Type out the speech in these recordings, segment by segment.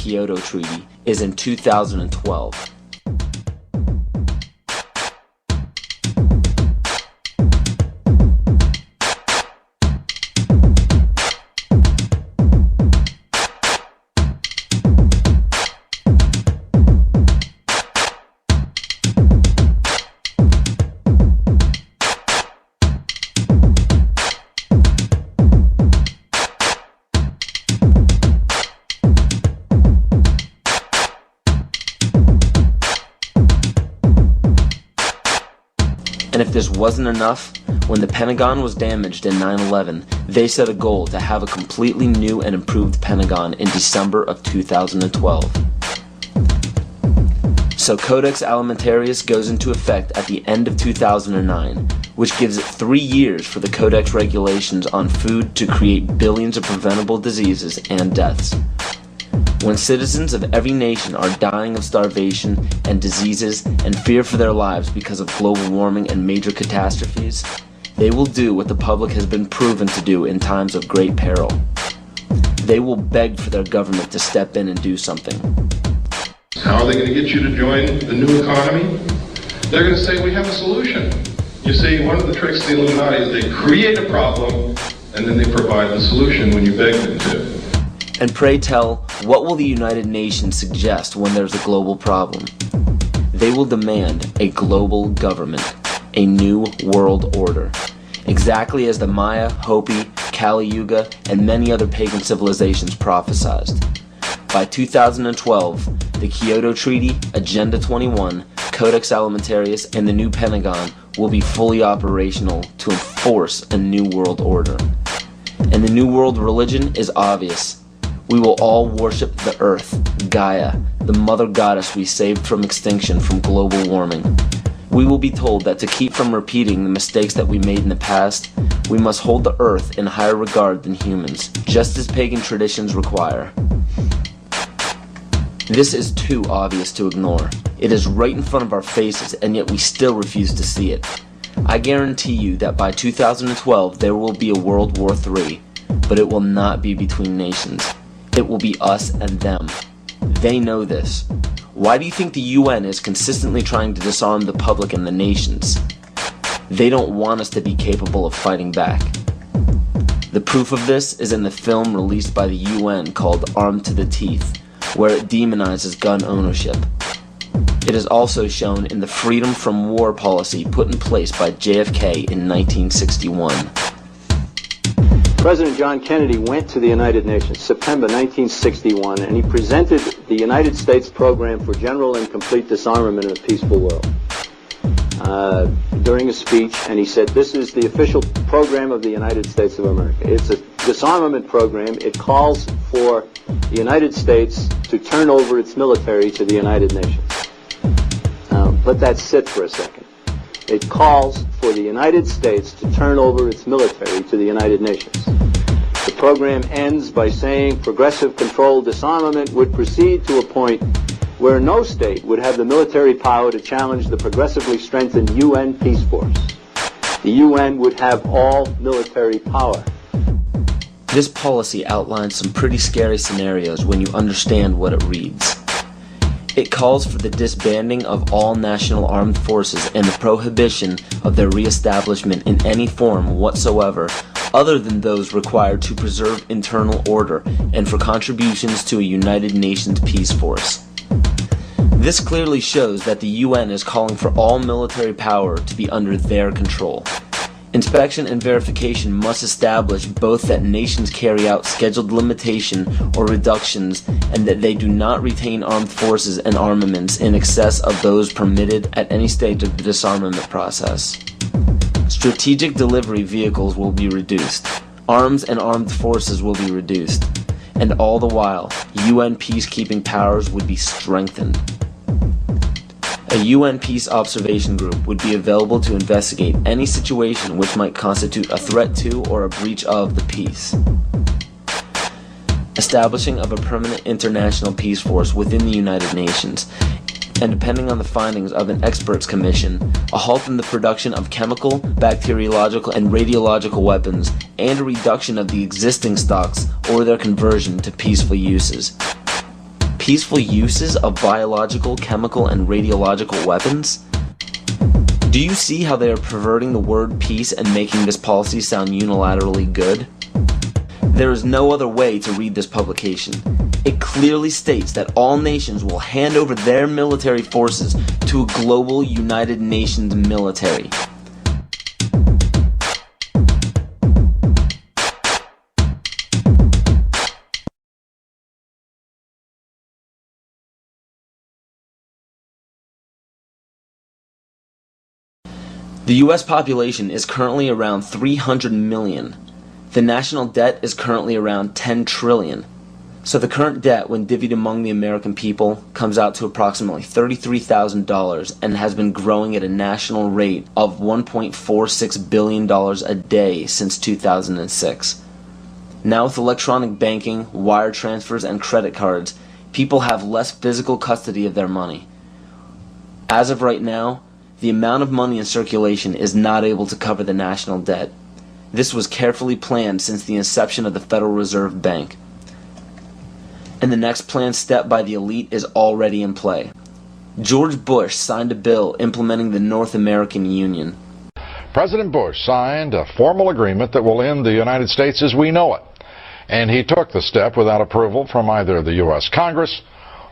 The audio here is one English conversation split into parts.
Kyoto Treaty is in 2012. And if this wasn't enough, when the Pentagon was damaged in 9/11, they set a goal to have a completely new and improved Pentagon in December of 2012. So Codex Alimentarius goes into effect at the end of 2009, which gives it 3 years for the Codex regulations on food to create billions of preventable diseases and deaths. When citizens of every nation are dying of starvation and diseases and fear for their lives because of global warming and major catastrophes, they will do what the public has been proven to do in times of great peril. They will beg for their government to step in and do something. How are they going to get you to join the new economy? They're going to say, we have a solution. You see, one of the tricks of the Illuminati is they create a problem and then they provide the solution when you beg them to. And pray tell, what will the United Nations suggest when there's a global problem? They will demand a global government, a new world order, exactly as the Maya, Hopi, Kali Yuga, and many other pagan civilizations prophesied. By 2012, the Kyoto Treaty, Agenda 21, Codex Alimentarius, and the new Pentagon will be fully operational to enforce a new world order. And the new world religion is obvious. We will all worship the earth, Gaia, the mother goddess we saved from extinction from global warming. We will be told that to keep from repeating the mistakes that we made in the past, we must hold the earth in higher regard than humans, just as pagan traditions require. This is too obvious to ignore. It is right in front of our faces, and yet we still refuse to see it. I guarantee you that by 2012 there will be a World War III, but it will not be between nations. It will be us and them. They know this. Why do you think the UN is consistently trying to disarm the public and the nations? They don't want us to be capable of fighting back. The proof of this is in the film released by the UN called Armed to the Teeth, where it demonizes gun ownership. It is also shown in the Freedom from War policy put in place by JFK in 1961. President John Kennedy went to the United Nations, September 1961, and he presented the United States program for general and complete disarmament in a peaceful world during a speech, and he said, this is the official program of the United States of America. It's a disarmament program. It calls for the United States to turn over its military to the United Nations. Now, let that sit for a second. It calls for the United States to turn over its military to the United Nations. The program ends by saying progressive controlled disarmament would proceed to a point where no state would have the military power to challenge the progressively strengthened UN peace force. The UN would have all military power. This policy outlines some pretty scary scenarios when you understand what it reads. It calls for the disbanding of all national armed forces and the prohibition of their reestablishment in any form whatsoever other than those required to preserve internal order and for contributions to a United Nations peace force. This clearly shows that the UN is calling for all military power to be under their control. Inspection and verification must establish both that nations carry out scheduled limitation or reductions and that they do not retain armed forces and armaments in excess of those permitted at any stage of the disarmament process. Strategic delivery vehicles will be reduced. Arms and armed forces will be reduced. And all the while, UN peacekeeping powers would be strengthened. A UN Peace Observation Group would be available to investigate any situation which might constitute a threat to or a breach of the peace. Establishing of a permanent international peace force within the United Nations, and depending on the findings of an experts commission, a halt in the production of chemical, bacteriological, and radiological weapons, and a reduction of the existing stocks or their conversion to peaceful uses. peaceful uses of biological, chemical, and radiological weapons? Do you see how they are perverting the word peace and making this policy sound unilaterally good? There is no other way to read this publication. It clearly states that all nations will hand over their military forces to a global United Nations military. The US population is currently around 300 million. The national debt is currently around 10 trillion. So the current debt, when divvied among the American people, comes out to approximately $33,000 and has been growing at a national rate of $1.46 billion a day since 2006. Now with electronic banking, wire transfers, and credit cards, people have less physical custody of their money. As of right now, the amount of money in circulation is not able to cover the national debt. This was carefully planned since the inception of the Federal Reserve Bank. And the next planned step by the elite is already in play. George Bush signed a bill implementing the North American Union. President Bush signed a formal agreement that will end the United States as we know it. And he took the step without approval from either the U.S. Congress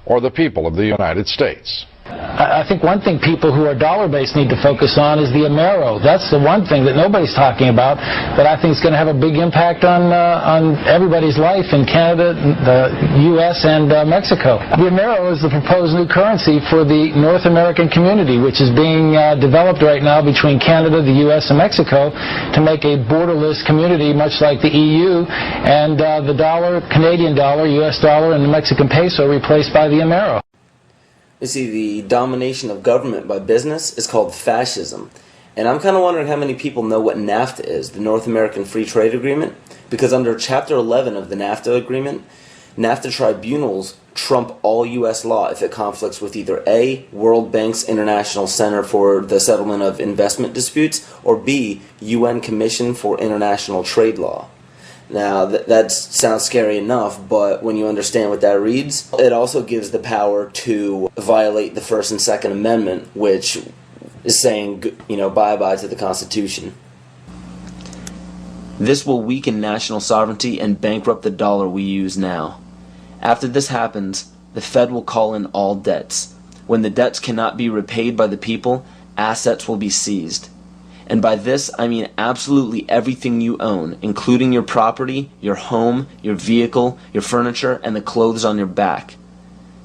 or the people of the United States. I think one thing people who are dollar-based need to focus on is the Amero. That's the one thing that nobody's talking about that I think is going to have a big impact on everybody's life in Canada, the U.S., and Mexico. The Amero is the proposed new currency for the North American community, which is being developed right now between Canada, the U.S., and Mexico to make a borderless community much like the EU, and the dollar, Canadian dollar, U.S. dollar, and the Mexican peso replaced by the Amero. You see, the domination of government by business is called fascism. And I'm kind of wondering how many people know what NAFTA is, the North American Free Trade Agreement, because under Chapter 11 of the NAFTA agreement, NAFTA tribunals trump all U.S. law if it conflicts with either A, World Bank's International Center for the Settlement of Investment Disputes, or B, UN Commission for International Trade Law. Now, that sounds scary enough, but when you understand what that reads, it also gives the power to violate the First and Second Amendment, which is saying, bye-bye to the Constitution. This will weaken national sovereignty and bankrupt the dollar we use now. After this happens, the Fed will call in all debts. When the debts cannot be repaid by the people, assets will be seized. And by this, I mean absolutely everything you own, including your property, your home, your vehicle, your furniture, and the clothes on your back.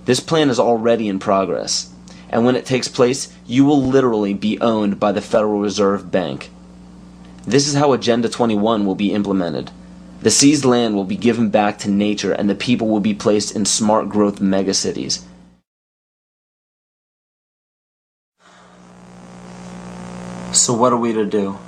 This plan is already in progress. And when it takes place, you will literally be owned by the Federal Reserve Bank. This is how Agenda 21 will be implemented. The seized land will be given back to nature, and the people will be placed in smart growth megacities. So what are we to do?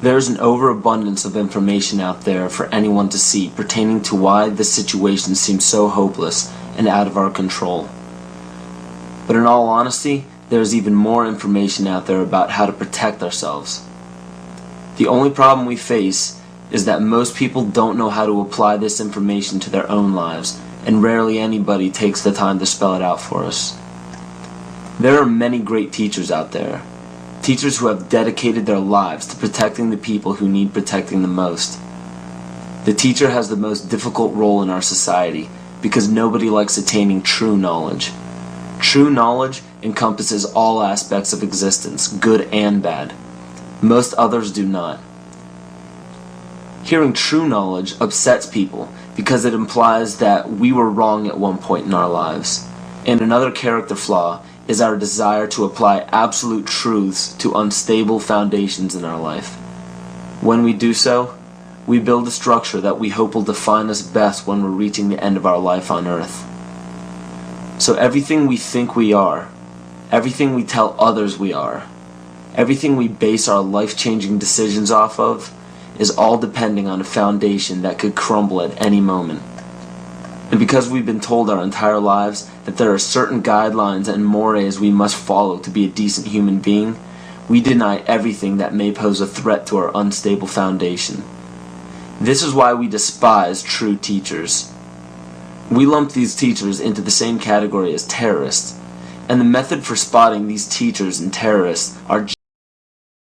There is an overabundance of information out there for anyone to see pertaining to why this situation seems so hopeless and out of our control. But in all honesty, there is even more information out there about how to protect ourselves. The only problem we face is that most people don't know how to apply this information to their own lives, and rarely anybody takes the time to spell it out for us. There are many great teachers out there. Teachers who have dedicated their lives to protecting the people who need protecting the most. The teacher has the most difficult role in our society because nobody likes attaining true knowledge. True knowledge encompasses all aspects of existence, good and bad. Most others do not. Hearing true knowledge upsets people because it implies that we were wrong at one point in our lives. And another character flaw is our desire to apply absolute truths to unstable foundations in our life. When we do so, we build a structure that we hope will define us best when we're reaching the end of our life on earth. So everything we think we are, everything we tell others we are, everything we base our life-changing decisions off of, is all depending on a foundation that could crumble at any moment. And because we've been told our entire lives that there are certain guidelines and mores we must follow to be a decent human being, we deny everything that may pose a threat to our unstable foundation. This is why we despise true teachers. We lump these teachers into the same category as terrorists, and the method for spotting these teachers and terrorists are